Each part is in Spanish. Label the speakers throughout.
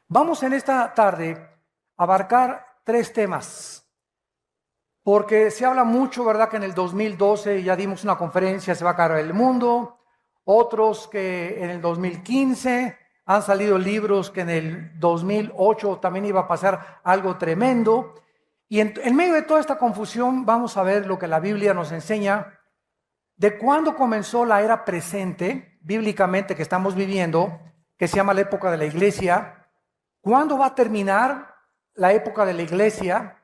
Speaker 1: Vamos en esta tarde a abarcar tres temas, porque se habla mucho, ¿verdad?, que en el 2012 ya dimos una conferencia, se va a acabar el mundo, otros que en el 2015 han salido libros que en el 2008 también iba a pasar algo tremendo, y en medio de toda esta confusión vamos a ver lo que la Biblia nos enseña de cuándo comenzó la era presente, bíblicamente, que estamos viviendo, que se llama la época de la iglesia. ¿Cuándo va a terminar la época de la iglesia?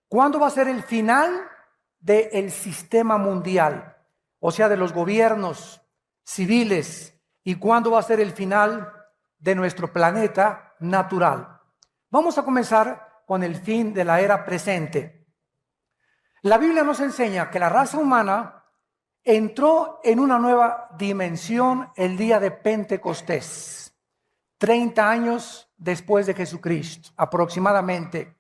Speaker 1: ¿Cuándo va a ser el final del sistema mundial? O sea, de los gobiernos civiles. ¿Y cuándo va a ser el final de nuestro planeta natural? Vamos a comenzar con el fin de la era presente. La Biblia nos enseña que la raza humana entró en una nueva dimensión el día de Pentecostés, 30 años después de Jesucristo, aproximadamente.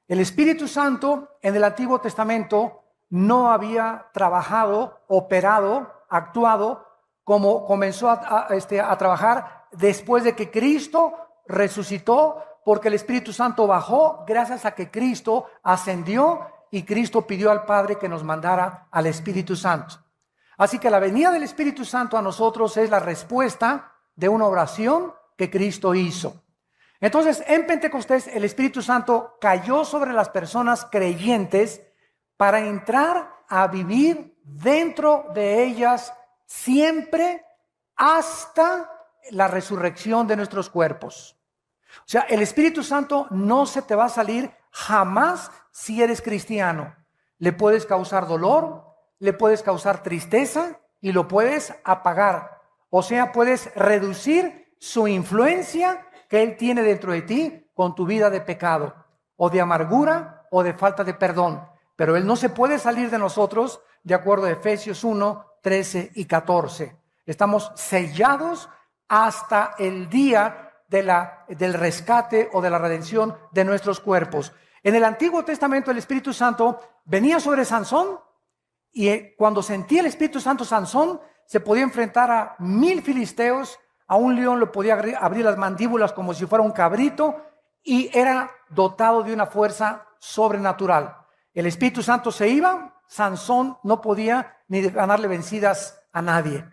Speaker 1: El Espíritu Santo en el Antiguo Testamento no había trabajado, operado, actuado como comenzó a trabajar después de que Cristo resucitó, porque el Espíritu Santo bajó gracias a que Cristo ascendió y Cristo pidió al Padre que nos mandara al Espíritu Santo. Así que la venida del Espíritu Santo a nosotros es la respuesta de una oración que Cristo hizo. Entonces, en Pentecostés, el Espíritu Santo cayó sobre las personas creyentes para entrar a vivir dentro de ellas siempre hasta la resurrección de nuestros cuerpos. O sea, el Espíritu Santo no se te va a salir jamás si eres cristiano. Le puedes causar dolor, le puedes causar tristeza y lo puedes apagar. O sea, puedes reducir su influencia que Él tiene dentro de ti con tu vida de pecado, o de amargura, o de falta de perdón. Pero Él no se puede salir de nosotros, de acuerdo a Efesios 1, 13 y 14. Estamos sellados hasta el día del rescate o de la redención de nuestros cuerpos. En el Antiguo Testamento el Espíritu Santo venía sobre Sansón, y cuando sentía el Espíritu Santo Sansón, se podía enfrentar a 1000 filisteos. A un león le podía abrir las mandíbulas como si fuera un cabrito, y era dotado de una fuerza sobrenatural. El Espíritu Santo se iba, Sansón no podía ni ganarle vencidas a nadie.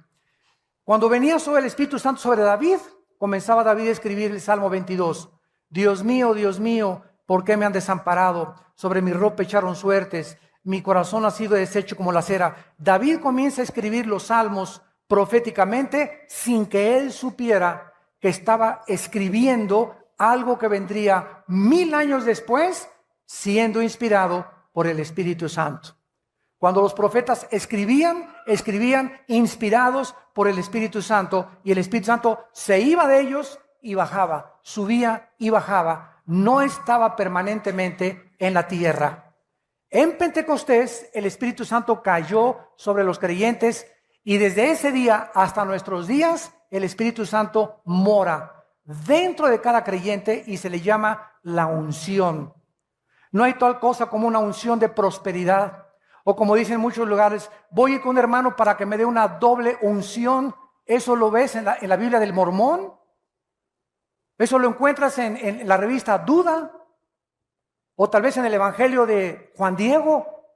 Speaker 1: Cuando venía sobre el Espíritu Santo sobre David, comenzaba David a escribir el Salmo 22. Dios mío, ¿por qué me han desamparado? Sobre mi ropa echaron suertes, mi corazón ha sido deshecho como la cera. David comienza a escribir los salmos proféticamente sin que él supiera que estaba escribiendo algo que vendría 1000 años después, siendo inspirado por el Espíritu Santo. Cuando los profetas escribían inspirados por el Espíritu Santo, y el Espíritu Santo se iba de ellos y bajaba, subía y bajaba, no estaba permanentemente en la tierra. En Pentecostés el Espíritu Santo cayó sobre los creyentes, y desde ese día hasta nuestros días el Espíritu Santo mora dentro de cada creyente y se le llama la unción. No hay tal cosa como una unción de prosperidad, o como dicen en muchos lugares, voy a ir con un hermano para que me dé una doble unción. Eso lo ves en la Biblia del Mormón, eso lo encuentras en la revista Duda, o tal vez en el Evangelio de Juan Diego.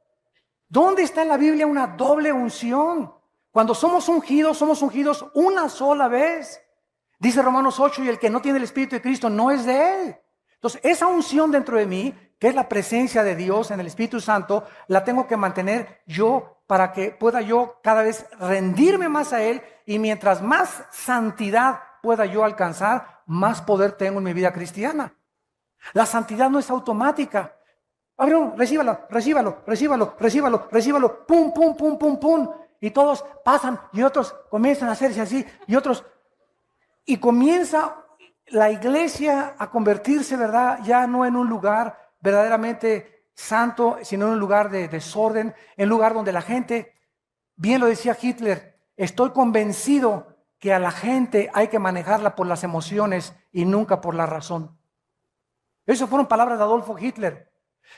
Speaker 1: ¿Dónde está en la Biblia una doble unción? Cuando somos ungidos una sola vez. Dice Romanos 8, y el que no tiene el Espíritu de Cristo no es de Él. Entonces, esa unción dentro de mí, que es la presencia de Dios en el Espíritu Santo, la tengo que mantener yo para que pueda yo cada vez rendirme más a Él, y mientras más santidad pueda yo alcanzar, más poder tengo en mi vida cristiana. La santidad no es automática. Abrón, recíbalo, pum, pum, pum, pum, pum. Y todos pasan y otros comienzan a hacerse así y otros. Y comienza la iglesia a convertirse, ¿verdad?, ya no en un lugar verdaderamente santo, sino en un lugar de desorden, en un lugar donde la gente, bien lo decía Hitler, estoy convencido que a la gente hay que manejarla por las emociones y nunca por la razón. Esas fueron palabras de Adolfo Hitler.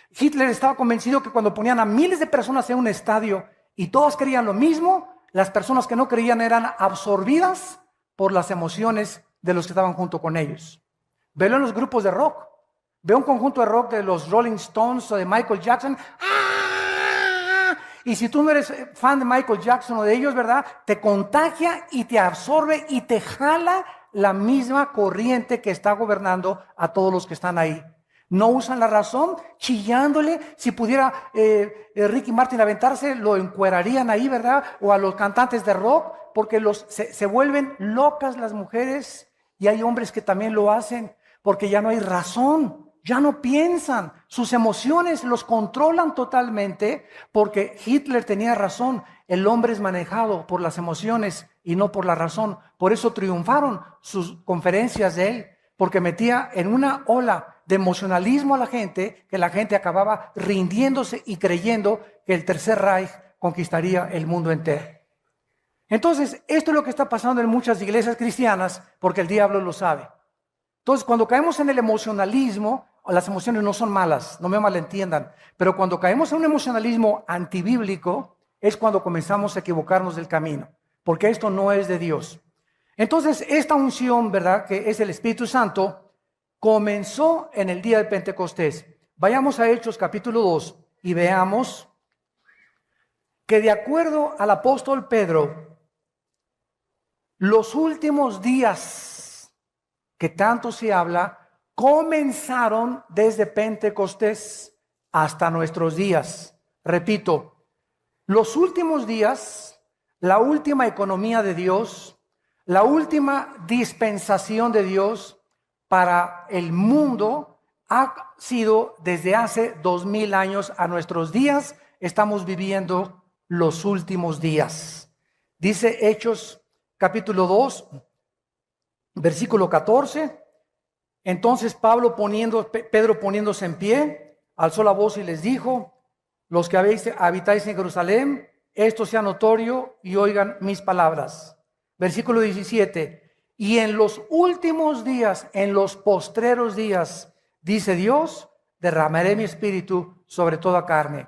Speaker 1: Hitler estaba convencido que cuando ponían a miles de personas en un estadio y todas creían lo mismo, las personas que no creían eran absorbidas por las emociones de los que estaban junto con ellos. Velo en los grupos de rock. Ve un conjunto de rock de los Rolling Stones o de Michael Jackson. ¡Ah! Y si tú no eres fan de Michael Jackson o de ellos, ¿verdad? Te contagia y te absorbe y te jala la misma corriente que está gobernando a todos los que están ahí. No usan la razón, chillándole. Si pudiera Ricky Martin aventarse, lo encuerarían ahí, ¿verdad? O a los cantantes de rock, porque se vuelven locas las mujeres, y hay hombres que también lo hacen, porque ya no hay razón, ya no piensan, sus emociones los controlan totalmente, porque Hitler tenía razón, el hombre es manejado por las emociones y no por la razón. Por eso triunfaron sus conferencias de él, porque metía en una ola de emocionalismo a la gente, que la gente acababa rindiéndose y creyendo que el Tercer Reich conquistaría el mundo entero. Entonces, esto es lo que está pasando en muchas iglesias cristianas, porque el diablo lo sabe. Entonces, cuando caemos en el emocionalismo, las emociones no son malas, no me malentiendan, pero cuando caemos en un emocionalismo antibíblico, es cuando comenzamos a equivocarnos del camino, porque esto no es de Dios. Entonces, esta unción, ¿verdad?, que es el Espíritu Santo, comenzó en el día de Pentecostés. Vayamos a Hechos capítulo 2 y veamos que de acuerdo al apóstol Pedro, los últimos días que tanto se habla, comenzaron desde Pentecostés hasta nuestros días. Repito, los últimos días, la última economía de Dios, la última dispensación de Dios para el mundo ha sido desde hace 2000 años a nuestros días. Estamos viviendo los últimos días. Dice Hechos capítulo 2, versículo 14. Entonces Pedro poniéndose en pie, alzó la voz y les dijo: los que habitáis en Jerusalén, esto sea notorio y oigan mis palabras. Versículo 17. Y en los últimos días, en los postreros días, dice Dios, derramaré mi espíritu sobre toda carne.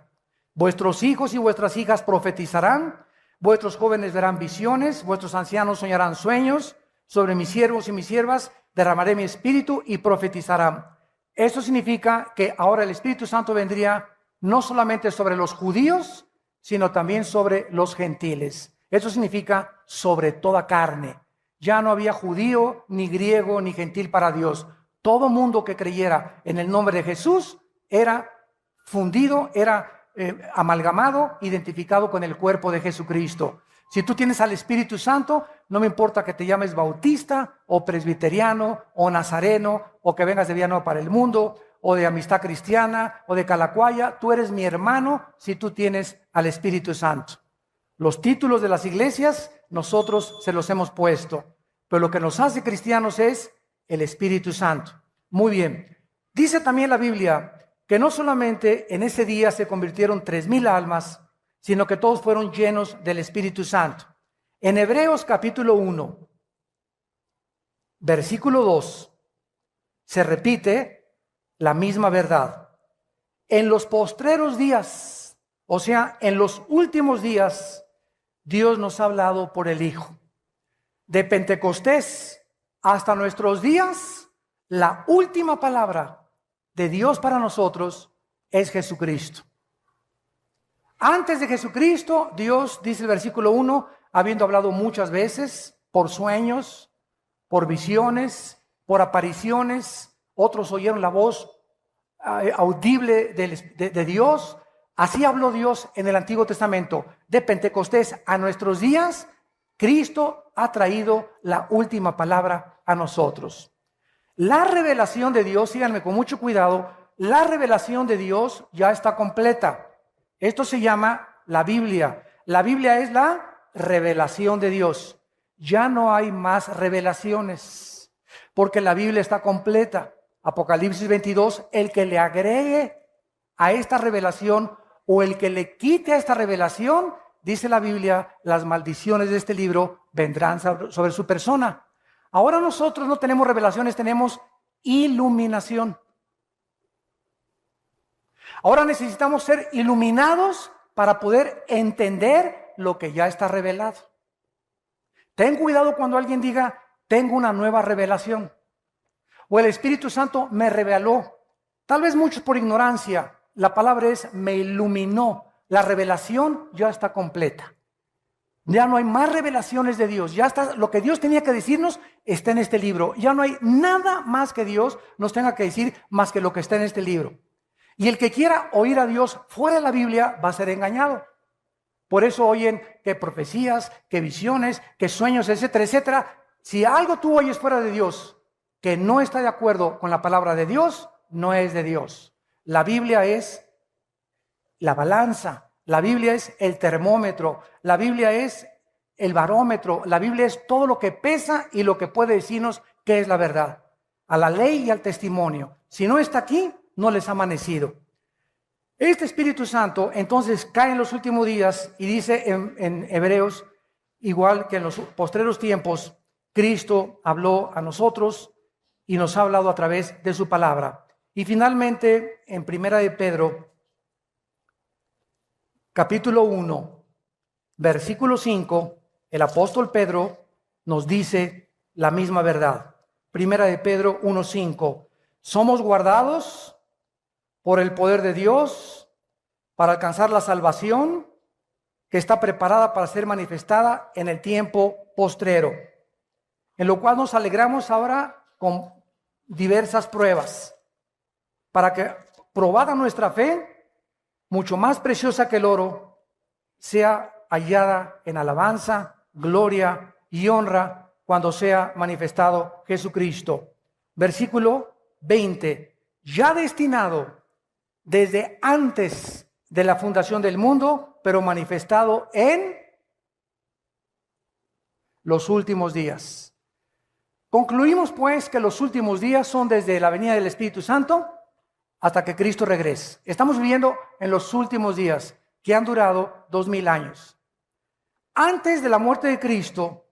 Speaker 1: Vuestros hijos y vuestras hijas profetizarán, vuestros jóvenes verán visiones, vuestros ancianos soñarán sueños. Sobre mis siervos y mis siervas derramaré mi espíritu y profetizarán. Esto significa que ahora el Espíritu Santo vendría no solamente sobre los judíos, sino también sobre los gentiles. Eso significa sobre toda carne. Ya no había judío, ni griego, ni gentil para Dios. Todo mundo que creyera en el nombre de Jesús era fundido, era amalgamado, identificado con el cuerpo de Jesucristo. Si tú tienes al Espíritu Santo, no me importa que te llames bautista, o presbiteriano, o nazareno, o que vengas de Villanueva para el Mundo, o de Amistad Cristiana, o de Calacuaya, tú eres mi hermano si tú tienes al Espíritu Santo. Los títulos de las iglesias, nosotros se los hemos puesto, pero lo que nos hace cristianos es el Espíritu Santo. Muy bien. Dice también la Biblia que no solamente en ese día se convirtieron 3000 almas, sino que todos fueron llenos del Espíritu Santo. En Hebreos capítulo 1, versículo 2, se repite la misma verdad. En los postreros días, o sea, en los últimos días, Dios nos ha hablado por el Hijo. De Pentecostés hasta nuestros días, la última palabra de Dios para nosotros es Jesucristo. Antes de Jesucristo, Dios, dice el versículo 1, habiendo hablado muchas veces, por sueños, por visiones, por apariciones, otros oyeron la voz audible de Dios. Así habló Dios en el Antiguo Testamento. De Pentecostés a nuestros días, Cristo ha traído la última palabra a nosotros. La revelación de Dios, síganme con mucho cuidado, la revelación de Dios ya está completa. Esto se llama la Biblia. La Biblia es la revelación de Dios. Ya no hay más revelaciones, porque la Biblia está completa. Apocalipsis 22, el que le agregue a esta revelación o el que le quite a esta revelación, dice la Biblia, las maldiciones de este libro vendrán sobre su persona. Ahora nosotros no tenemos revelaciones, tenemos iluminación. Ahora necesitamos ser iluminados para poder entender lo que ya está revelado. Ten cuidado cuando alguien diga, tengo una nueva revelación. O el Espíritu Santo me reveló. Tal vez muchos por ignorancia. La palabra es me iluminó. La revelación ya está completa. Ya no hay más revelaciones de Dios. Ya está, lo que Dios tenía que decirnos está en este libro. Ya no hay nada más que Dios nos tenga que decir más que lo que está en este libro. Y el que quiera oír a Dios fuera de la Biblia va a ser engañado. Por eso oyen que profecías, que visiones, que sueños, etcétera, etcétera. Si algo tú oyes fuera de Dios que no está de acuerdo con la palabra de Dios, no es de Dios. La Biblia es la balanza. La Biblia es el termómetro, la Biblia es el barómetro, la Biblia es todo lo que pesa y lo que puede decirnos qué es la verdad. A la ley y al testimonio. Si no está aquí, no les ha amanecido. Este Espíritu Santo entonces cae en los últimos días y dice en Hebreos, igual que en los postreros tiempos, Cristo habló a nosotros y nos ha hablado a través de su palabra. Y finalmente, en Primera de Pedro, capítulo 1, versículo 5, el apóstol Pedro nos dice la misma verdad. Primera de Pedro 1:5. Somos guardados por el poder de Dios para alcanzar la salvación que está preparada para ser manifestada en el tiempo postrero, en lo cual nos alegramos ahora con diversas pruebas, para que, probada nuestra fe, mucho más preciosa que el oro, sea hallada en alabanza, gloria y honra cuando sea manifestado Jesucristo. Versículo 20. Ya destinado desde antes de la fundación del mundo, pero manifestado en los últimos días. Concluimos pues que los últimos días son desde la venida del Espíritu Santo hasta que Cristo regrese. Estamos viviendo en los últimos días que han durado 2000 años. Antes de la muerte de Cristo,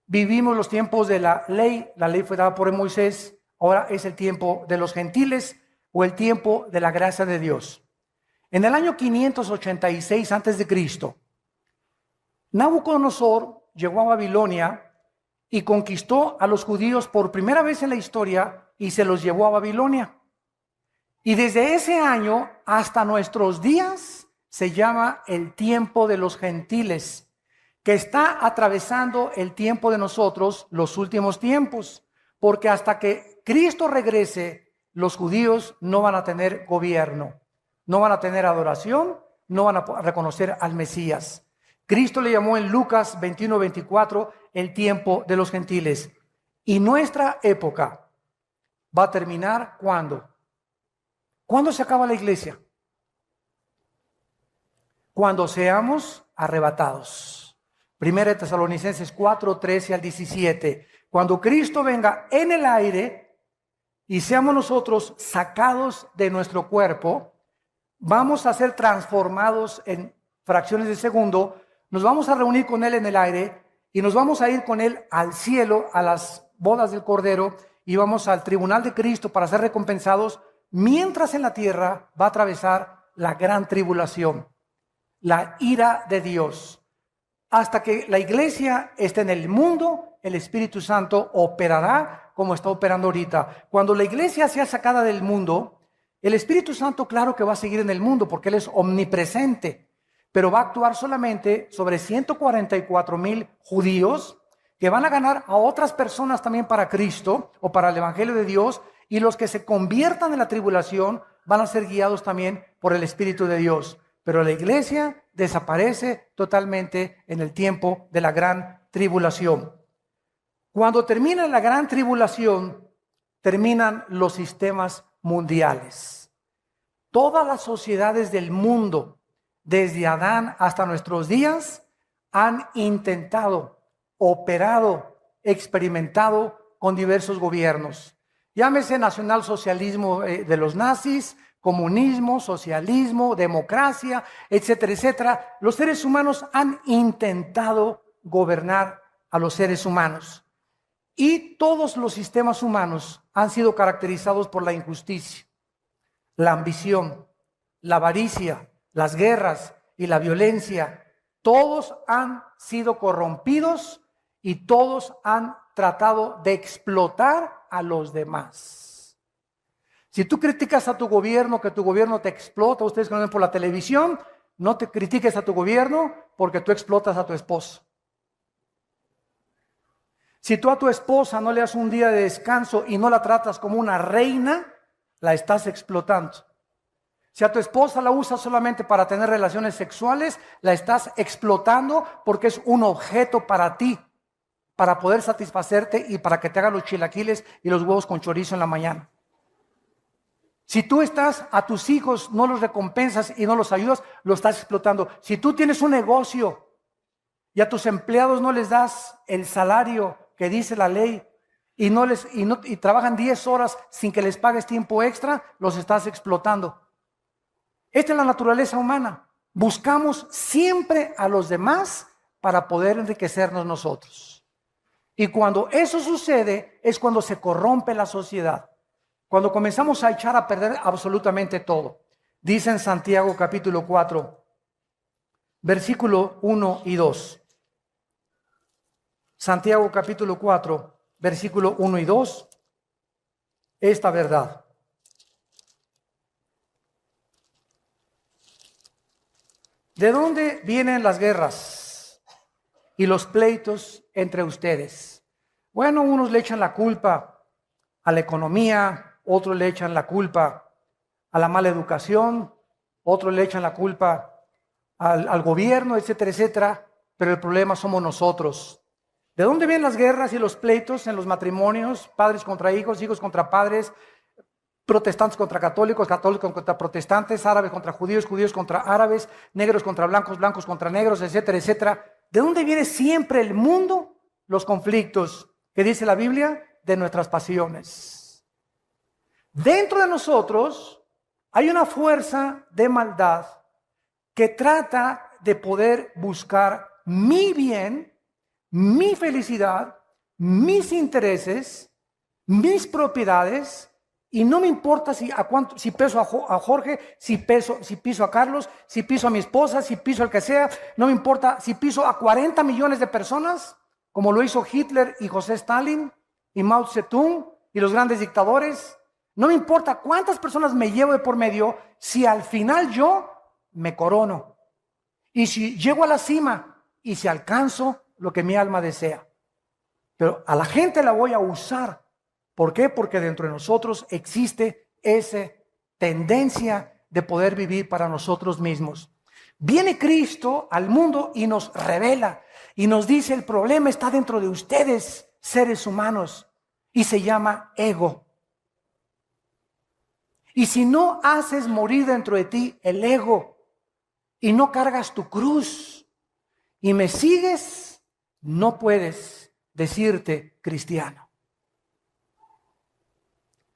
Speaker 1: vivimos los tiempos de la ley. La ley fue dada por Moisés. Ahora es el tiempo de los gentiles o el tiempo de la gracia de Dios. En el año 586 antes de Cristo, Nabucodonosor llegó a Babilonia y conquistó a los judíos por primera vez en la historia y se los llevó a Babilonia. Y desde ese año hasta nuestros días se llama el tiempo de los gentiles, que está atravesando el tiempo de nosotros, los últimos tiempos, porque hasta que Cristo regrese, los judíos no van a tener gobierno, no van a tener adoración, no van a reconocer al Mesías. Cristo le llamó en Lucas 21:24 el tiempo de los gentiles. Y nuestra época va a terminar ¿cuándo? ¿Cuándo se acaba la iglesia? Cuando seamos arrebatados. Primera de Tesalonicenses 4:13-17. Cuando Cristo venga en el aire y seamos nosotros sacados de nuestro cuerpo, vamos a ser transformados en fracciones de segundo, nos vamos a reunir con Él en el aire y nos vamos a ir con Él al cielo, a las bodas del Cordero, y vamos al tribunal de Cristo para ser recompensados, mientras en la tierra va a atravesar la gran tribulación, la ira de Dios. Hasta que la iglesia esté en el mundo, el Espíritu Santo operará como está operando ahorita. Cuando la iglesia sea sacada del mundo, el Espíritu Santo claro que va a seguir en el mundo porque Él es omnipresente, pero va a actuar solamente sobre 144,000 judíos que van a ganar a otras personas también para Cristo o para el Evangelio de Dios, y los que se conviertan en la tribulación van a ser guiados también por el Espíritu de Dios. Pero la iglesia desaparece totalmente en el tiempo de la gran tribulación. Cuando termina la gran tribulación, terminan los sistemas mundiales. Todas las sociedades del mundo, desde Adán hasta nuestros días, han intentado, operado, experimentado con diversos gobiernos. Llámese nacionalsocialismo de los nazis, comunismo, socialismo, democracia, etcétera, etcétera. Los seres humanos han intentado gobernar a los seres humanos. Y todos los sistemas humanos han sido caracterizados por la injusticia, la ambición, la avaricia, las guerras y la violencia. Todos han sido corrompidos y todos han tratado de explotar a los demás. Si tú criticas a tu gobierno, que tu gobierno te explota, ustedes que lo ven por la televisión, no te critiques a tu gobierno porque tú explotas a tu esposo. Si tú a tu esposa no le das un día de descanso y no la tratas como una reina, la estás explotando. Si a tu esposa la usas solamente para tener relaciones sexuales, la estás explotando porque es un objeto para ti, para poder satisfacerte y para que te haga los chilaquiles y los huevos con chorizo en la mañana. Si tú a tus hijos no los recompensas y no los ayudas, lo estás explotando. Si tú tienes un negocio y a tus empleados no les das el salario que dice la ley y trabajan 10 horas sin que les pagues tiempo extra, los estás explotando. Esta es la naturaleza humana. Buscamos siempre a los demás para poder enriquecernos nosotros. Y cuando eso sucede es cuando se corrompe la sociedad. Cuando comenzamos a echar a perder absolutamente todo. Dice en Santiago capítulo 4, versículo 1 y 2. Santiago capítulo 4, versículo 1 y 2. Esta verdad. ¿De dónde vienen las guerras y los pleitos entre ustedes? Bueno, unos le echan la culpa a la economía, otros le echan la culpa a la mala educación, otros le echan la culpa al gobierno, etcétera, etcétera, pero el problema somos nosotros. ¿De dónde vienen las guerras y los pleitos en los matrimonios? Padres contra hijos, hijos contra padres, protestantes contra católicos, católicos contra protestantes, árabes contra judíos, judíos contra árabes, negros contra blancos, blancos contra negros, etcétera, etcétera. ¿De dónde viene siempre el mundo? Los conflictos, que dice la Biblia, de nuestras pasiones. Dentro de nosotros hay una fuerza de maldad que trata de poder buscar mi bien, mi felicidad, mis intereses, mis propiedades, y no me importa si peso a Jorge, si piso a Carlos, si piso a mi esposa, si piso al que sea, no me importa si piso a 40 millones de personas, como lo hizo Hitler y José Stalin y Mao Zedong y los grandes dictadores. No me importa cuántas personas me llevo de por medio, si al final yo me corono. Y si llego a la cima y si alcanzo lo que mi alma desea. Pero a la gente la voy a usar. ¿Por qué? Porque dentro de nosotros existe esa tendencia de poder vivir para nosotros mismos. Viene Cristo al mundo y nos revela y nos dice: el problema está dentro de ustedes, seres humanos, y se llama ego. Y si no haces morir dentro de ti el ego y no cargas tu cruz y me sigues, no puedes decirte cristiano.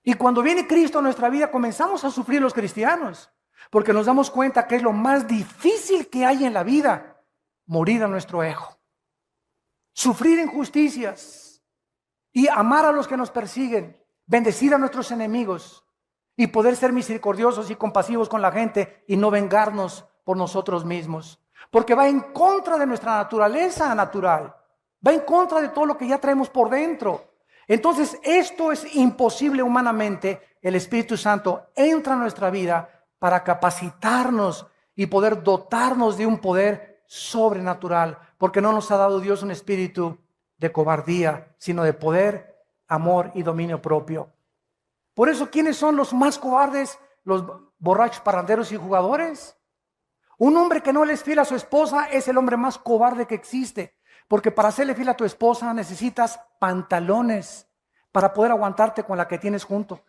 Speaker 1: Y cuando viene Cristo a nuestra vida, comenzamos a sufrir los cristianos, porque nos damos cuenta que es lo más difícil que hay en la vida: morir a nuestro ego, sufrir injusticias y amar a los que nos persiguen, bendecir a nuestros enemigos y poder ser misericordiosos y compasivos con la gente y no vengarnos por nosotros mismos, porque va en contra de nuestra naturaleza natural, va en contra de todo lo que ya traemos por dentro. Entonces esto es imposible humanamente. El Espíritu Santo entra a nuestra vida para capacitarnos y poder dotarnos de un poder sobrenatural, porque no nos ha dado Dios un espíritu de cobardía, sino de poder, amor y dominio propio. Por eso, ¿quiénes son los más cobardes? Los borrachos, parranderos y jugadores. Un hombre que no le es fiel a su esposa es el hombre más cobarde que existe. Porque para serle fiel a tu esposa necesitas pantalones para poder aguantarte con la que tienes junto.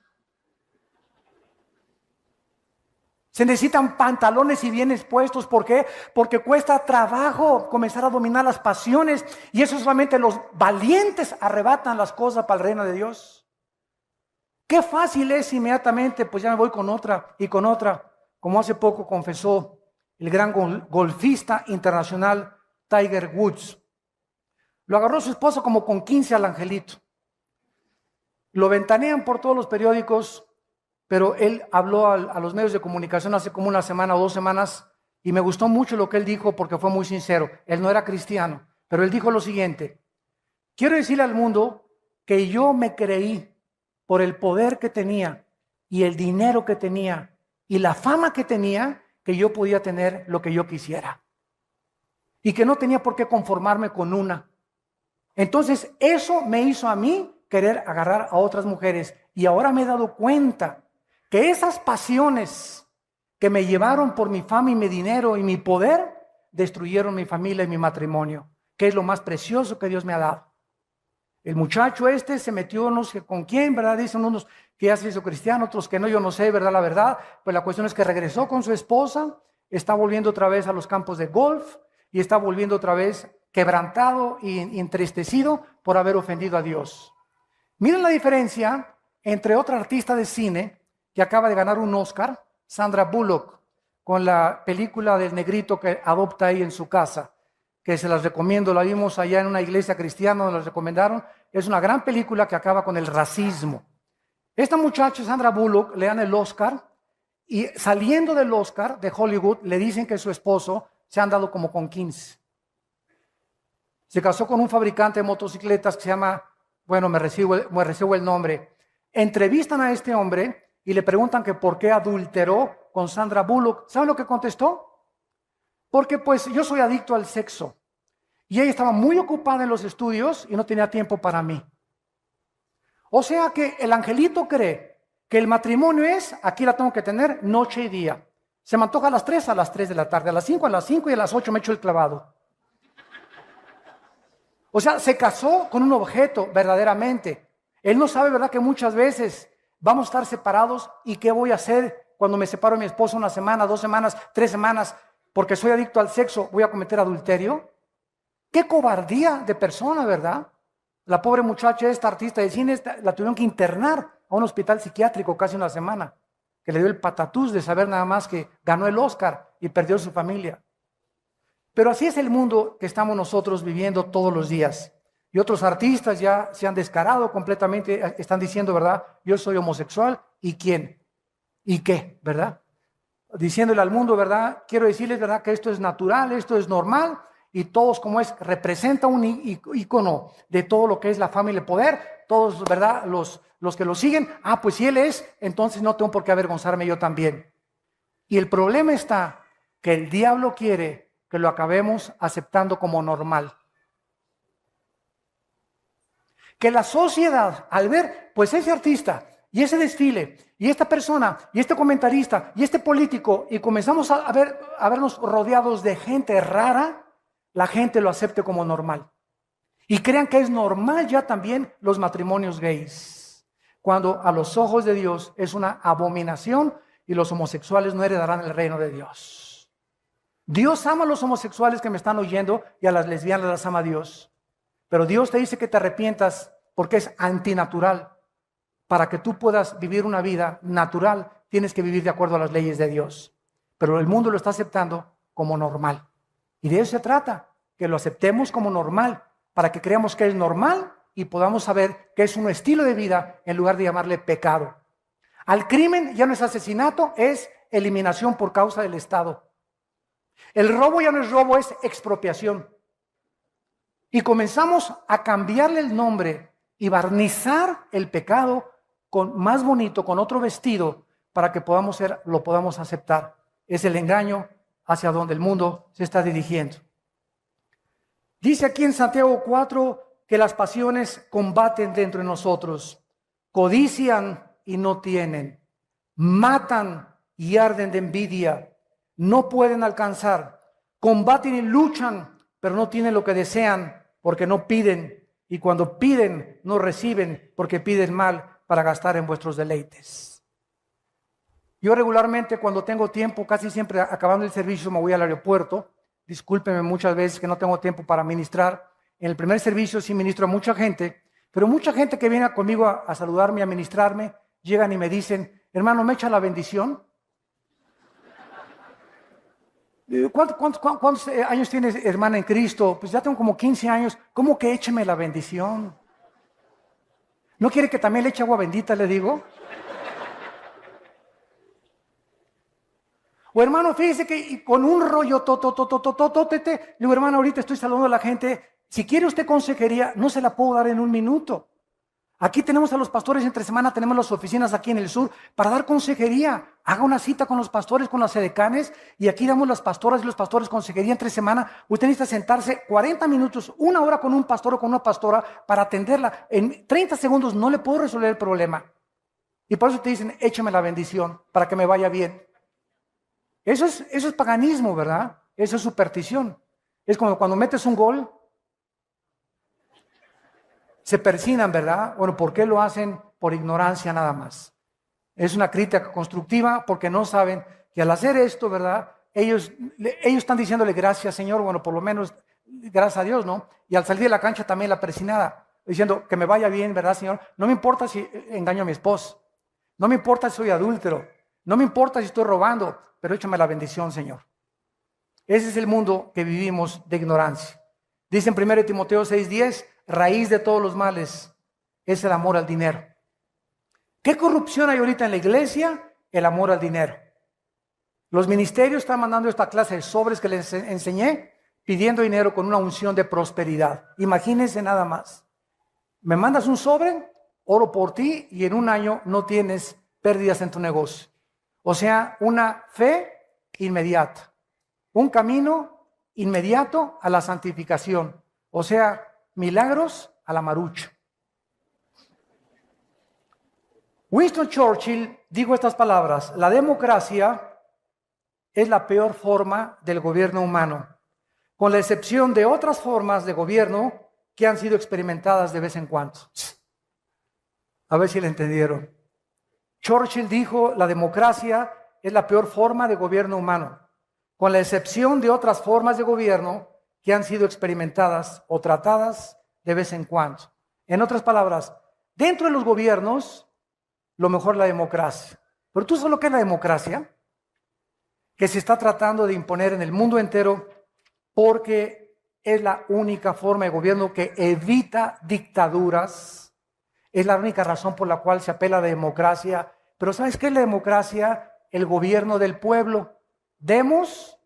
Speaker 1: Se necesitan pantalones y bien expuestos. ¿Por qué? Porque cuesta trabajo comenzar a dominar las pasiones. Y eso solamente los valientes arrebatan las cosas para el reino de Dios. Qué fácil es inmediatamente, pues ya me voy con otra y con otra. Como hace poco confesó el gran golfista internacional Tiger Woods. Lo agarró su esposa como con 15 al angelito. Lo ventanean por todos los periódicos, pero él habló a los medios de comunicación hace como una semana o 2 semanas y me gustó mucho lo que él dijo porque fue muy sincero. Él no era cristiano, pero él dijo lo siguiente: quiero decirle al mundo que yo me creí por el poder que tenía y el dinero que tenía y la fama que tenía, que yo podía tener lo que yo quisiera. Y que no tenía por qué conformarme con una. Entonces eso me hizo a mí querer agarrar a otras mujeres. Y ahora me he dado cuenta que esas pasiones que me llevaron por mi fama y mi dinero y mi poder, destruyeron mi familia y mi matrimonio, que es lo más precioso que Dios me ha dado. El muchacho este se metió no sé con quién, ¿verdad? Dicen unos que ya se hizo cristiano, otros que no, yo no sé, ¿verdad? La verdad, pues la cuestión es que regresó con su esposa, está volviendo otra vez a los campos de golf y está volviendo otra vez quebrantado y entristecido por haber ofendido a Dios. Miren la diferencia entre otra artista de cine que acaba de ganar un Oscar, Sandra Bullock, con la película del negrito que adopta ahí en su casa, que se las recomiendo, la vimos allá en una iglesia cristiana, nos la recomendaron. Es una gran película que acaba con el racismo. Esta muchacha, Sandra Bullock, le dan el Oscar y saliendo del Oscar de Hollywood le dicen que su esposo se ha andado como con 15. Se casó con un fabricante de motocicletas que se llama, bueno, me recibo el nombre. Entrevistan a este hombre y le preguntan que por qué adulteró con Sandra Bullock. ¿Saben lo que contestó? Porque pues yo soy adicto al sexo. Y ella estaba muy ocupada en los estudios y no tenía tiempo para mí. O sea que el angelito cree que el matrimonio es, aquí la tengo que tener noche y día. Se me antoja a las 3 de la tarde, a las 5 y a las 8 me echo el clavado. O sea, se casó con un objeto verdaderamente. Él no sabe, ¿verdad?, que muchas veces vamos a estar separados y qué voy a hacer cuando me separo de mi esposo 1 semana, 2 semanas, 3 semanas, porque soy adicto al sexo, voy a cometer adulterio. Qué cobardía de persona, ¿verdad? La pobre muchacha, esta artista de cine, la tuvieron que internar a un hospital psiquiátrico casi 1 semana, que le dio el patatús de saber nada más que ganó el Oscar y perdió su familia. Pero así es el mundo que estamos nosotros viviendo todos los días. Y otros artistas ya se han descarado completamente, están diciendo, ¿verdad? Yo soy homosexual, ¿y quién? ¿Y qué? ¿Verdad? Diciéndole al mundo, ¿verdad? Quiero decirles, ¿verdad?, que esto es natural, esto es normal, y todos como es, representa un ícono de todo lo que es la fama y el poder, todos, ¿verdad?, los que lo siguen, pues si él es, entonces no tengo por qué avergonzarme yo también. Y el problema está que el diablo quiere que lo acabemos aceptando como normal. Que la sociedad, al ver, pues ese artista y ese desfile, y esta persona, y este comentarista, y este político, y comenzamos a vernos rodeados de gente rara, la gente lo acepte como normal. Y crean que es normal ya también los matrimonios gays, cuando a los ojos de Dios es una abominación y los homosexuales no heredarán el reino de Dios. Dios ama a los homosexuales que me están oyendo y a las lesbianas las ama Dios. Pero Dios te dice que te arrepientas porque es antinatural. Para que tú puedas vivir una vida natural, tienes que vivir de acuerdo a las leyes de Dios. Pero el mundo lo está aceptando como normal. Y de eso se trata, que lo aceptemos como normal, para que creamos que es normal y podamos saber que es un estilo de vida en lugar de llamarle pecado. Al crimen ya no es asesinato, es eliminación por causa del Estado. El robo ya no es robo, es expropiación. Y comenzamos a cambiarle el nombre y barnizar el pecado con más bonito, con otro vestido, para que lo podamos aceptar. Es el engaño hacia donde el mundo se está dirigiendo. Dice aquí en Santiago 4 que las pasiones combaten dentro de nosotros, codician y no tienen, matan y arden de envidia, no pueden alcanzar, combaten y luchan, pero no tienen lo que desean porque no piden, y cuando piden no reciben porque piden mal para gastar en vuestros deleites. Yo regularmente cuando tengo tiempo, casi siempre acabando el servicio me voy al aeropuerto. Discúlpenme muchas veces que no tengo tiempo para ministrar. En el primer servicio sí ministro a mucha gente, pero mucha gente que viene conmigo a saludarme, a ministrarme, llegan y me dicen, hermano, ¿me echa la bendición? ¿Cuántos años tienes, hermana, en Cristo? Pues ya tengo como 15 años. ¿Cómo que écheme la bendición? ¿No quiere que también le eche agua bendita, le digo? O hermano, fíjese que con un rollo le digo, hermano, ahorita estoy saludando a la gente. Si quiere usted consejería, no se la puedo dar en 1 minuto. Aquí tenemos a los pastores entre semana, tenemos las oficinas aquí en el sur para dar consejería. Haga una cita con los pastores, con las edecanes, y aquí damos las pastoras y los pastores consejería entre semana. Usted necesita sentarse 40 minutos, una hora con un pastor o con una pastora para atenderla. En 30 segundos no le puedo resolver el problema. Y por eso te dicen, échame la bendición para que me vaya bien. Eso es paganismo, ¿verdad? Eso es superstición. Es como cuando metes un gol, se persignan, ¿verdad? Bueno, ¿por qué lo hacen? Por ignorancia nada más. Es una crítica constructiva porque no saben que al hacer esto, ¿verdad? Ellos están diciéndole gracias, Señor, bueno, por lo menos gracias a Dios, ¿no? Y al salir de la cancha también la persinada, diciendo que me vaya bien, ¿verdad, Señor? No me importa si engaño a mi esposo, no me importa si soy adúltero, no me importa si estoy robando, pero échame la bendición, Señor. Ese es el mundo que vivimos de ignorancia. Dice en 1 Timoteo 6:10, raíz de todos los males es el amor al dinero. ¿Qué corrupción hay ahorita en la iglesia? El amor al dinero. Los ministerios están mandando esta clase de sobres que les enseñé, pidiendo dinero con una unción de prosperidad. Imagínense nada más. Me mandas un sobre, oro por ti y en un año no tienes pérdidas en tu negocio. O sea, una fe inmediata. Un camino inmediato a la santificación. O sea, milagros a la marucha. Winston Churchill dijo estas palabras: la democracia es la peor forma del gobierno humano, con la excepción de otras formas de gobierno que han sido experimentadas de vez en cuando. A ver si le entendieron. Churchill dijo, la democracia es la peor forma de gobierno humano, con la excepción de otras formas de gobierno que han sido experimentadas o tratadas de vez en cuando. En otras palabras, dentro de los gobiernos, lo mejor es la democracia. Pero ¿tú sabes lo que es la democracia? Que se está tratando de imponer en el mundo entero porque es la única forma de gobierno que evita dictaduras. Es la única razón por la cual se apela a la democracia. Pero ¿sabes qué es la democracia? El gobierno del pueblo. Demos,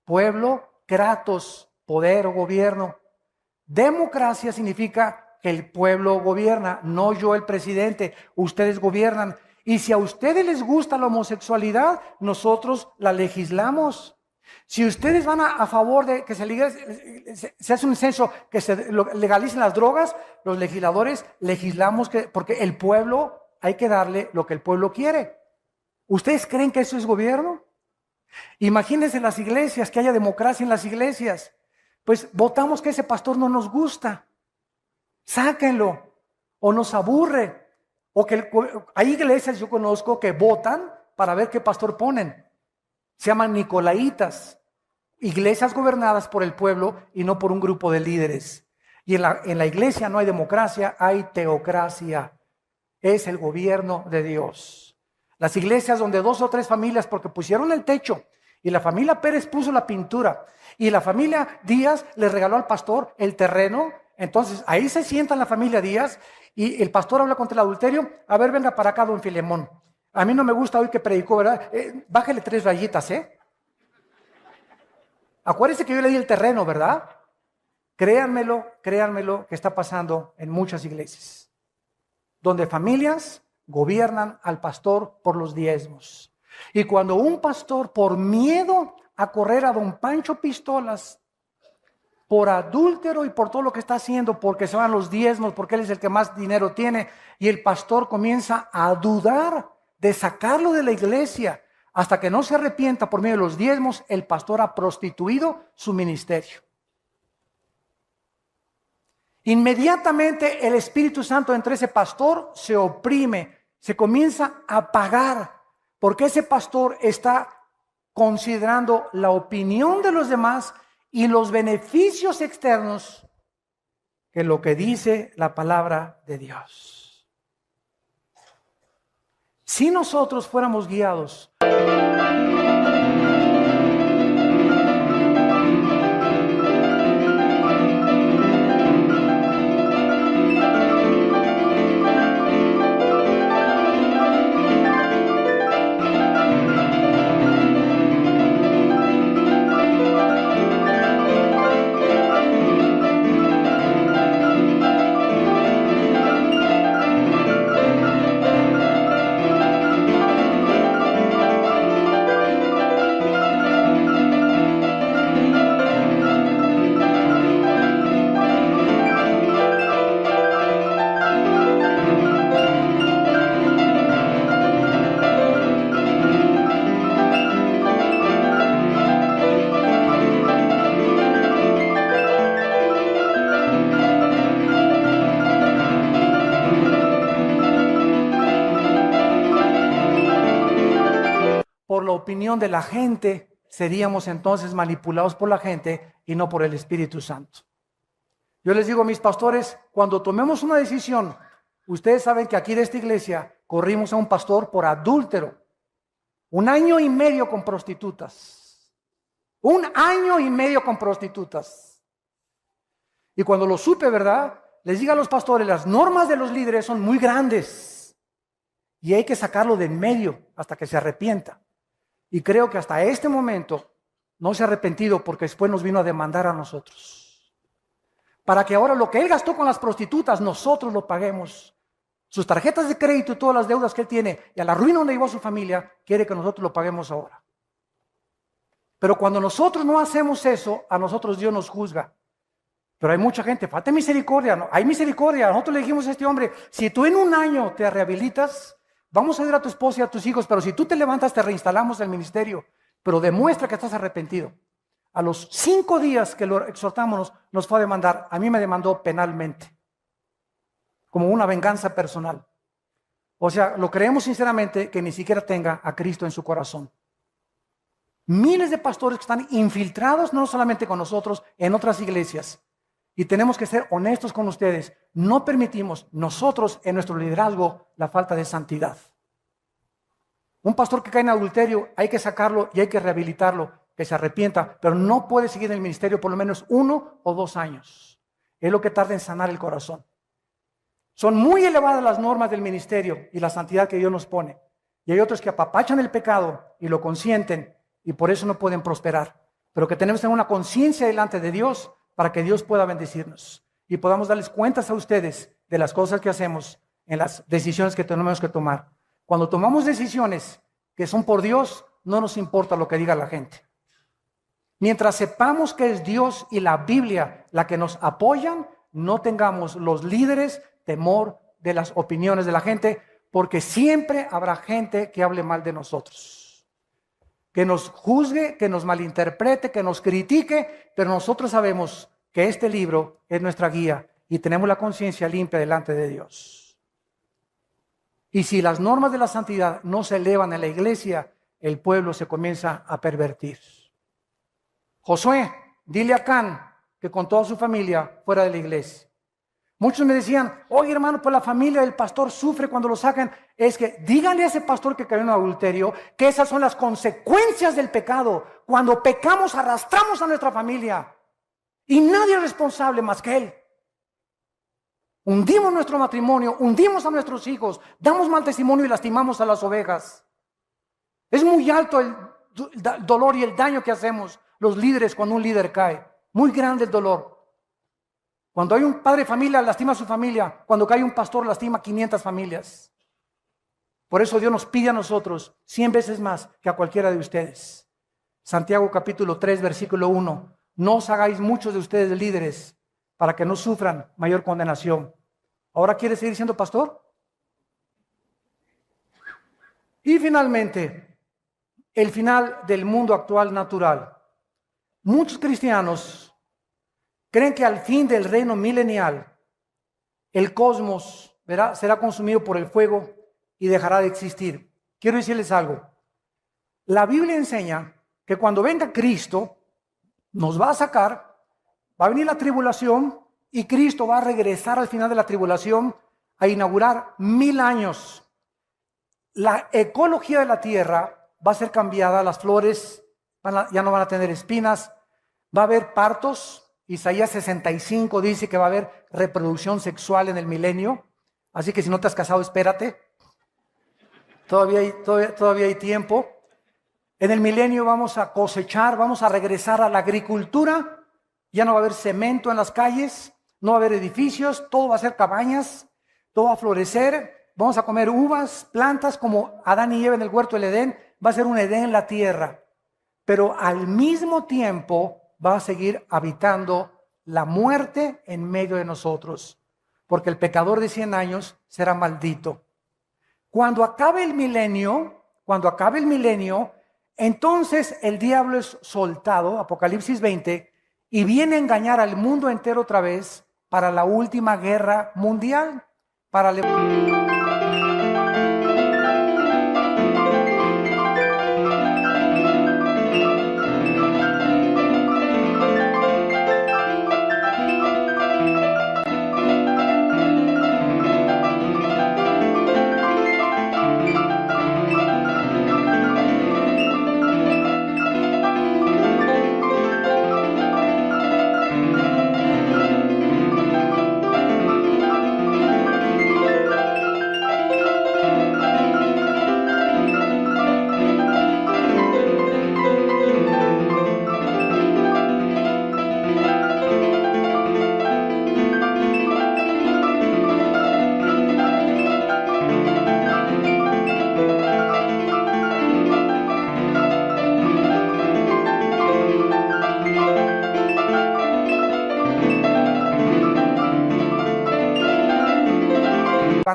Speaker 1: pueblo, kratos, poder o gobierno. Democracia significa que el pueblo gobierna, no yo el presidente, ustedes gobiernan. Y si a ustedes les gusta la homosexualidad, nosotros la legislamos. Si ustedes van a favor de que se hace un censo, que se legalicen las drogas, los legisladores legislamos porque el pueblo, hay que darle lo que el pueblo quiere. ¿Ustedes creen que eso es gobierno? Imagínense las iglesias, que haya democracia en las iglesias. Pues votamos que ese pastor no nos gusta. Sáquenlo. O nos aburre. O que hay iglesias, yo conozco, que votan para ver qué pastor ponen. Se llaman nicolaitas. Iglesias gobernadas por el pueblo y no por un grupo de líderes. Y en la iglesia no hay democracia, hay teocracia. Es el gobierno de Dios. Las iglesias donde 2 o 3 familias, porque pusieron el techo, y la familia Pérez puso la pintura, y la familia Díaz le regaló al pastor el terreno, entonces ahí se sienta la familia Díaz, y el pastor habla contra el adulterio. A ver, venga para acá, don Filemón. A mí no me gusta hoy que predicó, ¿verdad? Bájale 3 rayitas, ¿eh? Acuérdense que yo le di el terreno, ¿verdad? Créanmelo, que está pasando en muchas iglesias, donde familias gobiernan al pastor por los diezmos. Y cuando un pastor, por miedo a correr a don Pancho Pistolas, por adúltero y por todo lo que está haciendo, porque se van los diezmos, porque él es el que más dinero tiene, y el pastor comienza a dudar de sacarlo de la iglesia, hasta que no se arrepienta por medio de los diezmos, el pastor ha prostituido su ministerio. Inmediatamente el Espíritu Santo entre ese pastor se oprime, se comienza a apagar, porque ese pastor está considerando la opinión de los demás y los beneficios externos que lo que dice la palabra de Dios. Si nosotros fuéramos guiados por la opinión de la gente, seríamos entonces manipulados por la gente y no por el Espíritu Santo. Yo les digo a mis pastores, cuando tomemos una decisión, ustedes saben que aquí de esta iglesia corrimos a un pastor por adúltero. 1 año y medio con prostitutas. 1 año y medio con prostitutas. Y cuando lo supe, ¿verdad? Les digo a los pastores, las normas de los líderes son muy grandes. Y hay que sacarlo de en medio hasta que se arrepienta. Y creo que hasta este momento no se ha arrepentido porque después nos vino a demandar a nosotros. Para que ahora lo que él gastó con las prostitutas, nosotros lo paguemos. Sus tarjetas de crédito y todas las deudas que él tiene y a la ruina donde llevó a su familia, quiere que nosotros lo paguemos ahora. Pero cuando nosotros no hacemos eso, a nosotros Dios nos juzga. Pero hay mucha gente, falta misericordia, no, hay misericordia. Nosotros le dijimos a este hombre, si tú en 1 año te rehabilitas, vamos a ayudar a tu esposa y a tus hijos, pero si tú te levantas, te reinstalamos el ministerio, pero demuestra que estás arrepentido. A los 5 días que lo exhortamos, nos fue a demandar. A mí me demandó penalmente, como una venganza personal. O sea, lo creemos sinceramente que ni siquiera tenga a Cristo en su corazón. Miles de pastores que están infiltrados, no solamente con nosotros, en otras iglesias. Y tenemos que ser honestos con ustedes. No permitimos nosotros en nuestro liderazgo la falta de santidad. Un pastor que cae en adulterio, hay que sacarlo y hay que rehabilitarlo, que se arrepienta, pero no puede seguir en el ministerio por lo menos 1 o 2 años. Es lo que tarda en sanar el corazón. Son muy elevadas las normas del ministerio y la santidad que Dios nos pone. Y hay otros que apapachan el pecado y lo consienten y por eso no pueden prosperar. Pero que tenemos que tener una conciencia delante de Dios para que Dios pueda bendecirnos y podamos darles cuentas a ustedes de las cosas que hacemos en las decisiones que tenemos que tomar. Cuando tomamos decisiones que son por Dios, no nos importa lo que diga la gente. Mientras sepamos que es Dios y la Biblia la que nos apoyan, no tengamos los líderes temor de las opiniones de la gente, porque siempre habrá gente que hable mal de nosotros, que nos juzgue, que nos malinterprete, que nos critique, pero nosotros sabemos que este libro es nuestra guía y tenemos la conciencia limpia delante de Dios. Y si las normas de la santidad no se elevan en la iglesia, el pueblo se comienza a pervertir. Josué, dile a Can que con toda su familia fuera de la iglesia. Muchos me decían, oye hermano, pues la familia del pastor sufre cuando lo sacan. Es que díganle a ese pastor que cayó en adulterio que esas son las consecuencias del pecado. Cuando pecamos arrastramos a nuestra familia y nadie es responsable más que él. Hundimos nuestro matrimonio, hundimos a nuestros hijos, damos mal testimonio y lastimamos a las ovejas. Es muy alto el dolor y el daño que hacemos los líderes cuando un líder cae. Muy grande el dolor. Cuando hay un padre de familia, lastima a su familia. Cuando cae un pastor, lastima a 500 familias. Por eso Dios nos pide a nosotros 100 veces más que a cualquiera de ustedes. Santiago capítulo 3, versículo 1. No os hagáis muchos de ustedes líderes para que no sufran mayor condenación. ¿Ahora quiere seguir siendo pastor? Y finalmente, el final del mundo actual natural. Muchos cristianos creen que al fin del reino milenial, el cosmos será consumido por el fuego y dejará de existir. Quiero decirles algo. La Biblia enseña que cuando venga Cristo, nos va a sacar, va a venir la tribulación y Cristo va a regresar al final de la tribulación a inaugurar 1000 años. La ecología de la tierra va a ser cambiada, las flores ya no van a tener espinas, va a haber partos. Isaías 65 dice que va a haber reproducción sexual en el milenio, así que si no te has casado, espérate. Todavía hay tiempo. En el milenio vamos a cosechar, vamos a regresar a la agricultura, ya no va a haber cemento en las calles, no va a haber edificios, todo va a ser cabañas, todo va a florecer, vamos a comer uvas, plantas como Adán y Eva en el huerto del Edén, va a ser un Edén en la tierra. Pero al mismo tiempo va a seguir habitando la muerte en medio de nosotros, porque el pecador de 100 años será maldito. Cuando acabe el milenio, entonces el diablo es soltado, Apocalipsis 20, y viene a engañar al mundo entero otra vez para la última guerra mundial, para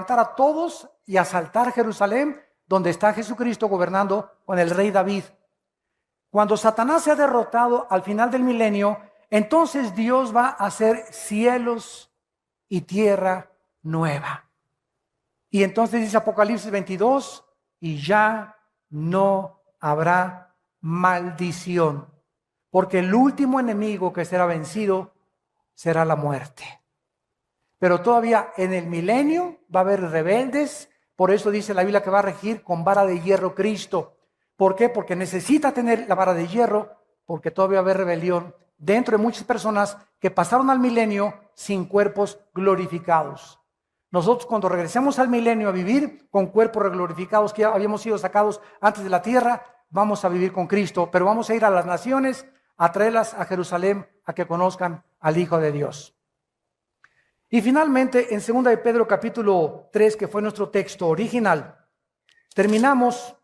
Speaker 1: levantar a todos y asaltar Jerusalén, donde está Jesucristo gobernando con el rey David. Cuando Satanás sea derrotado al final del milenio, entonces Dios va a hacer cielos y tierra nueva. Y entonces dice Apocalipsis 22, y ya no habrá maldición, porque el último enemigo que será vencido será la muerte. Pero todavía en el milenio va a haber rebeldes. Por eso dice la Biblia que va a regir con vara de hierro Cristo. ¿Por qué? Porque necesita tener la vara de hierro, porque todavía va a haber rebelión dentro de muchas personas que pasaron al milenio sin cuerpos glorificados. Nosotros, cuando regresemos al milenio a vivir con cuerpos glorificados que ya habíamos sido sacados antes de la tierra, vamos a vivir con Cristo, pero vamos a ir a las naciones a traerlas a Jerusalén a que conozcan al Hijo de Dios. Y finalmente, en 2 de Pedro capítulo 3, que fue nuestro texto original, terminamos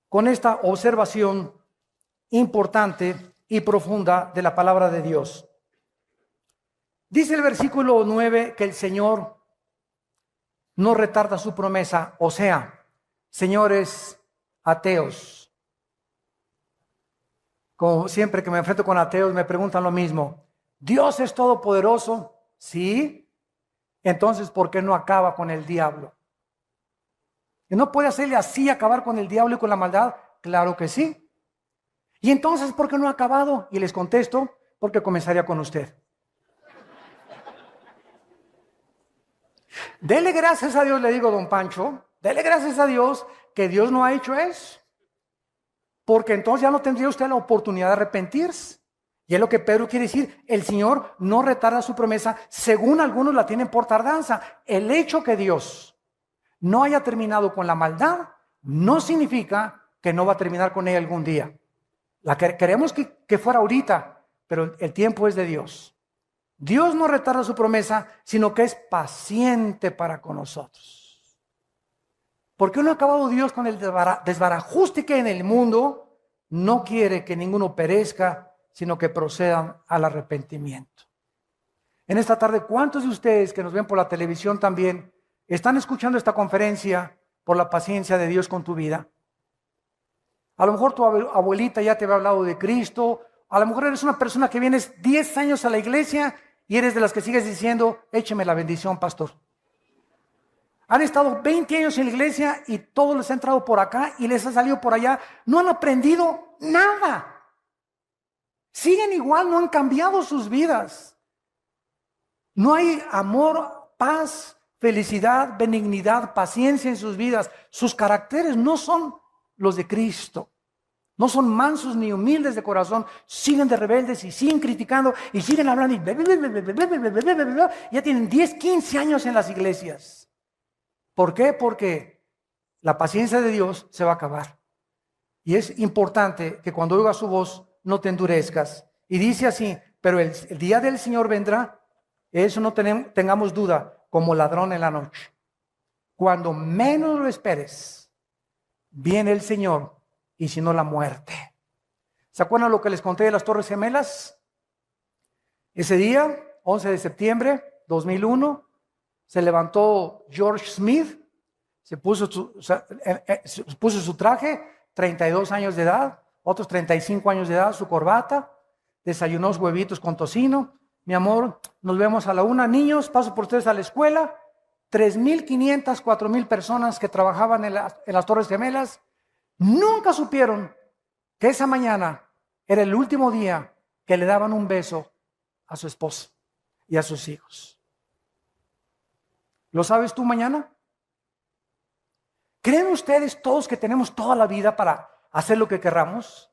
Speaker 1: con esta observación importante y profunda de la palabra de Dios. Dice el versículo 9 que el Señor no retarda su promesa, o sea, señores ateos. Como siempre que me enfrento con ateos me preguntan lo mismo. ¿Dios es todopoderoso? Sí. Entonces, ¿por qué no acaba con el diablo? ¿Y no puede hacerle así, acabar con el diablo y con la maldad? Claro que sí. ¿Y entonces por qué no ha acabado? Y les contesto, porque comenzaría con usted. Dele gracias a Dios, le digo, don Pancho, dele gracias a Dios que Dios no ha hecho eso. Porque entonces ya no tendría usted la oportunidad de arrepentirse. Y es lo que Pedro quiere decir, el Señor no retarda su promesa, según algunos la tienen por tardanza. El hecho que Dios no haya terminado con la maldad, no significa que no va a terminar con ella algún día. Queremos que fuera ahorita, pero el tiempo es de Dios. Dios no retarda su promesa, sino que es paciente para con nosotros. Porque no ha acabado Dios con el desbarajuste que hay en el mundo, no quiere que ninguno perezca, sino que procedan al arrepentimiento. En esta tarde, ¿cuántos de ustedes que nos ven por la televisión también están escuchando esta conferencia por la paciencia de Dios con tu vida? A lo mejor tu abuelita ya te había hablado de Cristo, a lo mejor eres una persona que vienes 10 años a la iglesia y eres de las que sigues diciendo, écheme la bendición, pastor. Han estado 20 años en la iglesia y todos les ha entrado por acá y les ha salido por allá. No han aprendido nada. Siguen igual, no han cambiado sus vidas. No hay amor, paz, felicidad, benignidad, paciencia en sus vidas. Sus caracteres no son los de Cristo. No son mansos ni humildes de corazón. Siguen de rebeldes y siguen criticando y siguen hablando. Y ya tienen 10, 15 años en las iglesias. ¿Por qué? Porque la paciencia de Dios se va a acabar. Y es importante que cuando oigas su voz no te endurezcas. Y dice así, pero el día del Señor vendrá, eso no tengamos duda, como ladrón en la noche. Cuando menos lo esperes, viene el Señor, y si no la muerte. ¿Se acuerdan lo que les conté de las Torres Gemelas? Ese día, 11 de septiembre 2001, se levantó George Smith, se puso su traje, 32 años de edad, otros 35 años de edad, su corbata, desayunó los huevitos con tocino. Mi amor, nos vemos a la 1. Niños, paso por ustedes a la escuela. 3,500, 4,000 personas que trabajaban en las Torres Gemelas, nunca supieron que esa mañana era el último día que le daban un beso a su esposa y a sus hijos. ¿Lo sabes tú mañana? ¿Creen ustedes todos que tenemos toda la vida para hacer lo que querramos?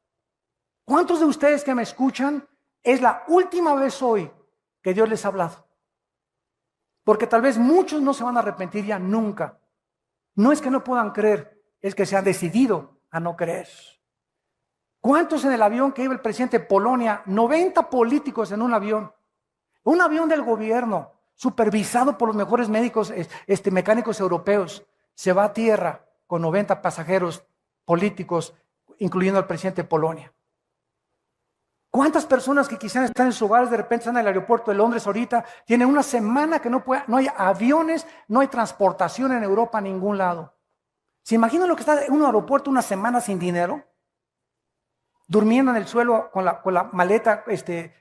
Speaker 1: ¿Cuántos de ustedes que me escuchan es la última vez hoy que Dios les ha hablado? Porque tal vez muchos no se van a arrepentir ya nunca. No es que no puedan creer, es que se han decidido a no creer. ¿Cuántos en el avión que iba el presidente de Polonia? 90 políticos en un avión del gobierno, supervisado por los mejores médicos, mecánicos europeos. Se va a tierra con 90 pasajeros políticos, incluyendo al presidente de Polonia. ¿Cuántas personas que quizás están en sus hogares, de repente están en el aeropuerto de Londres ahorita, tienen una semana que no hay aviones, no hay transportación en Europa a ningún lado? ¿Se imaginan lo que está en un aeropuerto una semana sin dinero? Durmiendo en el suelo con la maleta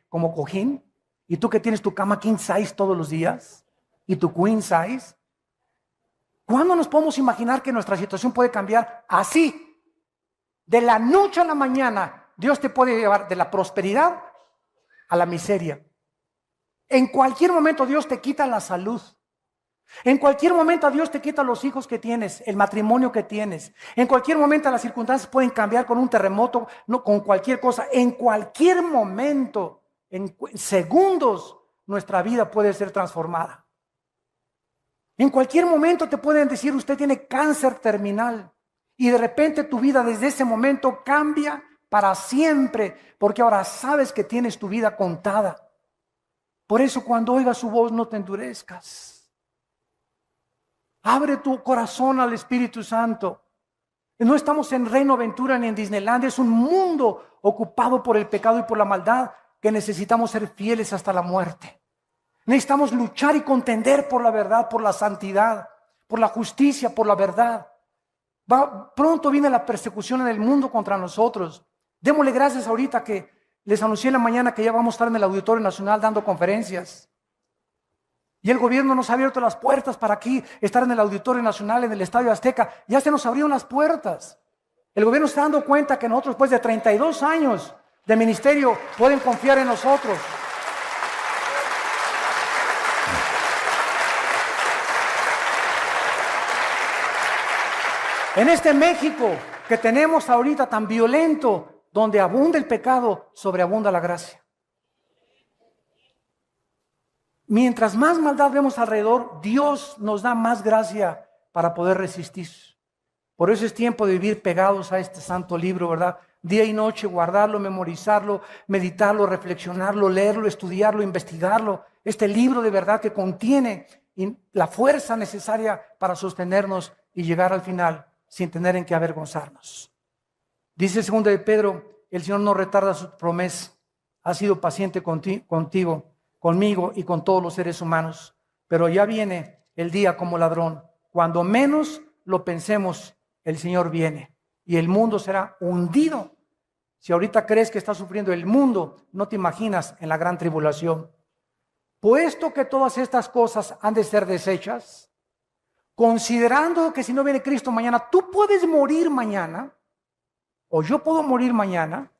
Speaker 1: como cojín, y tú que tienes tu cama king size todos los días, y tu queen size. ¿Cuándo nos podemos imaginar que nuestra situación puede cambiar así? De la noche a la mañana, Dios te puede llevar de la prosperidad a la miseria. En cualquier momento Dios te quita la salud. En cualquier momento Dios te quita los hijos que tienes, el matrimonio que tienes. En cualquier momento las circunstancias pueden cambiar con un terremoto, no, con cualquier cosa. En cualquier momento, en segundos, nuestra vida puede ser transformada. En cualquier momento te pueden decir, usted tiene cáncer terminal. Y de repente tu vida desde ese momento cambia para siempre, porque ahora sabes que tienes tu vida contada. Por eso cuando oigas su voz no te endurezcas. Abre tu corazón al Espíritu Santo. No estamos en Reino Aventura ni en Disneylandia, es un mundo ocupado por el pecado y por la maldad que necesitamos ser fieles hasta la muerte. Necesitamos luchar y contender por la verdad, por la santidad, por la justicia, por la verdad. Pronto viene la persecución en el mundo contra nosotros. Démosle gracias ahorita que les anuncié en la mañana que ya vamos a estar en el Auditorio Nacional dando conferencias. Y el gobierno nos ha abierto las puertas para aquí, estar en el Auditorio Nacional, en el Estadio Azteca. Ya se nos abrieron las puertas. El gobierno está dando cuenta que nosotros, después de 32 años de ministerio, pueden confiar en nosotros. En este México que tenemos ahorita tan violento, donde abunda el pecado, sobreabunda la gracia. Mientras más maldad vemos alrededor, Dios nos da más gracia para poder resistir. Por eso es tiempo de vivir pegados a este santo libro, ¿verdad? Día y noche, guardarlo, memorizarlo, meditarlo, reflexionarlo, leerlo, estudiarlo, investigarlo. Este libro de verdad que contiene la fuerza necesaria para sostenernos y llegar al final sin tener en qué avergonzarnos. Dice 2 de Pedro, el Señor no retarda su promesa, ha sido paciente contigo, conmigo y con todos los seres humanos, pero ya viene el día como ladrón. Cuando menos lo pensemos, el Señor viene y el mundo será hundido. Si ahorita crees que está sufriendo el mundo, no te imaginas en la gran tribulación. Puesto que todas estas cosas han de ser deshechas, considerando que si no viene Cristo mañana, tú puedes morir mañana, o yo puedo morir mañana,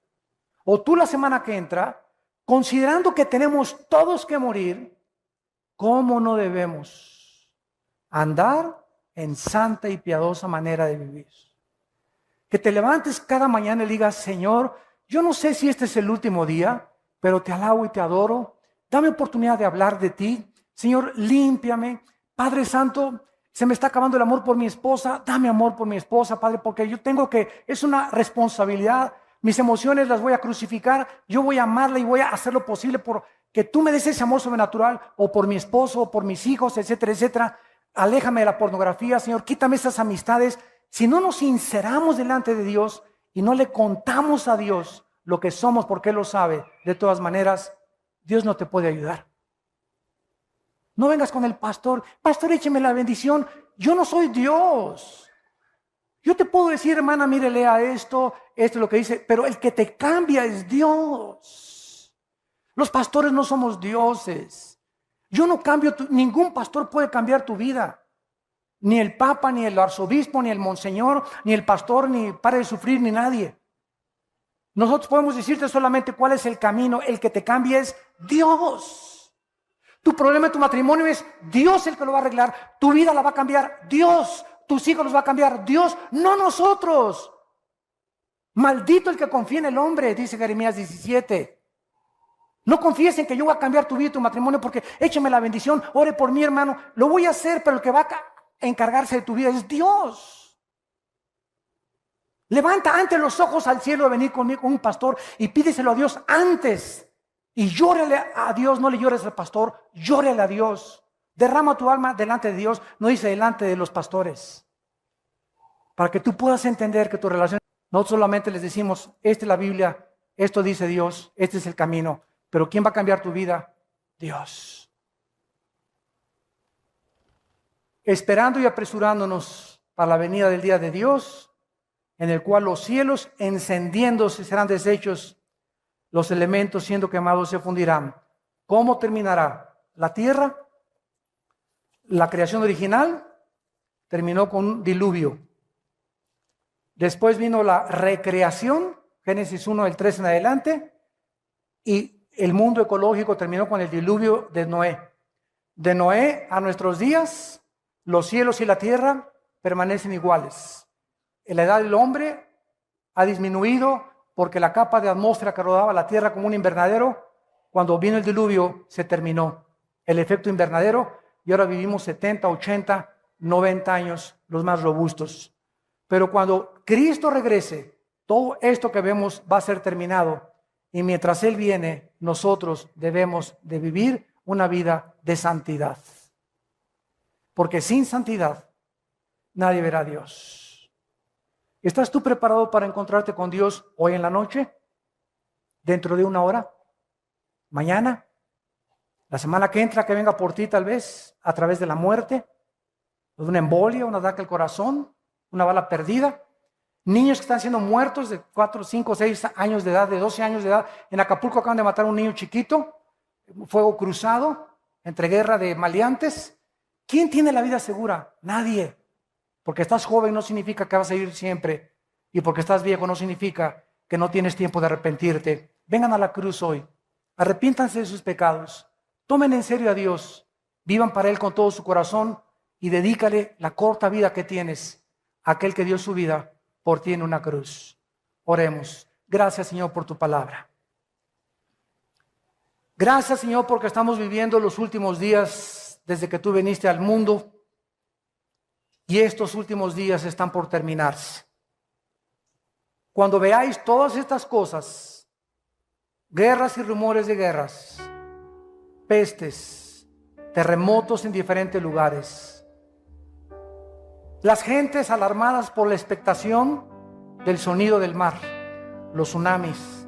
Speaker 1: o tú la semana que entra, considerando que tenemos todos que morir, ¿cómo no debemos andar en santa y piadosa manera de vivir? Que te levantes cada mañana y digas, Señor, yo no sé si este es el último día, pero te alabo y te adoro. Dame oportunidad de hablar de ti. Señor, límpiame. Padre Santo, se me está acabando el amor por mi esposa. Dame amor por mi esposa, Padre, porque yo tengo que, es una responsabilidad. Mis emociones las voy a crucificar. Yo voy a amarla y voy a hacer lo posible por que tú me des ese amor sobrenatural, o por mi esposo, o por mis hijos, etcétera, etcétera. Aléjame de la pornografía, Señor. Quítame esas amistades. Si no nos sinceramos delante de Dios y no le contamos a Dios lo que somos porque Él lo sabe, de todas maneras, Dios no te puede ayudar. No vengas con el pastor, pastor, écheme la bendición. Yo no soy Dios. Yo te puedo decir, hermana, mire, lea esto es lo que dice, pero el que te cambia es Dios. Los pastores no somos dioses. Yo no cambio, ningún pastor puede cambiar tu vida. Ni el papa, ni el arzobispo, ni el monseñor, ni el pastor, ni pare de sufrir, ni nadie. Nosotros podemos decirte solamente cuál es el camino. El que te cambia es Dios. Tu problema en tu matrimonio es Dios el que lo va a arreglar. Tu vida la va a cambiar Dios. Tus hijos los va a cambiar Dios, no nosotros. Maldito el que confía en el hombre, dice Jeremías 17. No confíes en que yo voy a cambiar tu vida y tu matrimonio porque échame la bendición, ore por mí, hermano. Lo voy a hacer, pero el que va a encargarse de tu vida es Dios. Levanta antes los ojos al cielo de venir conmigo con un pastor y pídeselo a Dios antes. Y llórale a Dios, no le llores al pastor, llórale a Dios. Derrama tu alma delante de Dios, no dice delante de los pastores. Para que tú puedas entender que tu relación, no solamente les decimos, esta es la Biblia, esto dice Dios, este es el camino. Pero ¿quién va a cambiar tu vida? Dios. Esperando y apresurándonos para la venida del día de Dios, en el cual los cielos encendiéndose serán deshechos, los elementos siendo quemados se fundirán. ¿Cómo terminará? La tierra, la creación original, terminó con un diluvio. Después vino la recreación, Génesis 1, del 3 en adelante, y el mundo ecológico terminó con el diluvio de Noé. De Noé a nuestros días, los cielos y la tierra permanecen iguales. La edad del hombre ha disminuido porque la capa de atmósfera que rodeaba la tierra como un invernadero, cuando vino el diluvio, se terminó el efecto invernadero y ahora vivimos 70, 80, 90 años, los más robustos. Pero cuando Cristo regrese, todo esto que vemos va a ser terminado. Y mientras Él viene, nosotros debemos de vivir una vida de santidad. Porque sin santidad, nadie verá a Dios. ¿Estás tú preparado para encontrarte con Dios hoy en la noche? ¿Dentro de una hora? ¿Mañana? ¿La semana que entra, que venga por ti tal vez? ¿A través de la muerte? ¿De una embolia, un ataque al corazón? ¿Una bala perdida? Niños que están siendo muertos de 4, 5, 6 años de edad, de 12 años de edad. En Acapulco acaban de matar a un niño chiquito. Fuego cruzado, entre guerra de maleantes. ¿Quién tiene la vida segura? Nadie. Porque estás joven no significa que vas a ir siempre. Y porque estás viejo no significa que no tienes tiempo de arrepentirte. Vengan a la cruz hoy. Arrepiéntanse de sus pecados. Tomen en serio a Dios. Vivan para Él con todo su corazón. Y dedícale la corta vida que tienes a aquel que dio su vida por ti en una cruz. Oremos. Gracias, Señor, por tu palabra. Gracias, Señor, porque estamos viviendo los últimos días desde que tú viniste al mundo y estos últimos días están por terminarse. Cuando veáis todas estas cosas, guerras y rumores de guerras, pestes, terremotos en diferentes lugares, las gentes alarmadas por la expectación del sonido del mar, los tsunamis,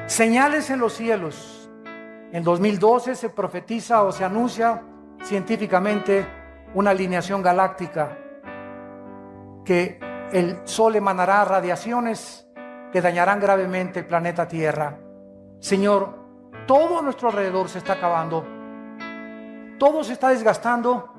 Speaker 1: señales en los cielos. En 2012 se profetiza o se anuncia científicamente una alineación galáctica, que el Sol emanará radiaciones que dañarán gravemente el planeta Tierra. Señor, todo a nuestro alrededor se está acabando, todo se está desgastando